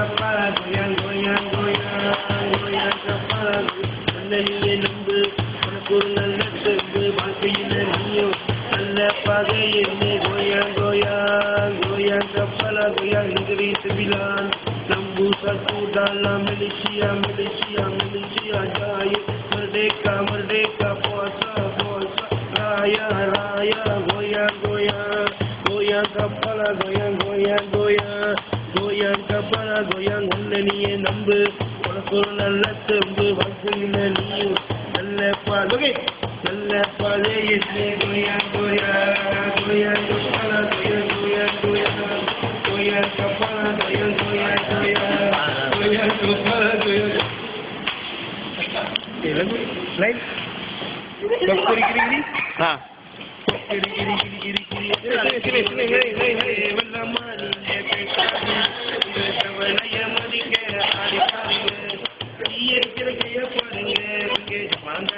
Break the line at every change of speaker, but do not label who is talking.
கப்பலா கோயா கோயா கோயா கோயா கப்பலா நல்ல நம்பு உனக்கு ஒரு நல்ல செம்பு வாழ்க்கையில் நீயும் நல்ல பகையில் கோயா கோயா கோயா கப்பலா கோயா இங்கிலீஷ் விழான் நம்பு சூடாலா Malaysia Malaysia Malaysia Joy Merdeka போசா போசா ராயா ராயா கோயா கோயா கோயா கப்பலா கோயா கோயா கோயா கோயா கப்பலா கோயா நல்ல நீயே நம்பு உனக்கு ஒரு நல்ல செம்பு வாழ்க்கையில் நீயும் நல்ல பாதை நல்ல பாதையில் கோயா கோயா கோயா கப்பலா கோயா கோயா கோயா கோயா கப்பலா கோயா கோயா கோயா கோயா கப்பலா கோயா ரைட் கப்பரி கிரி
ஆ
வாங்க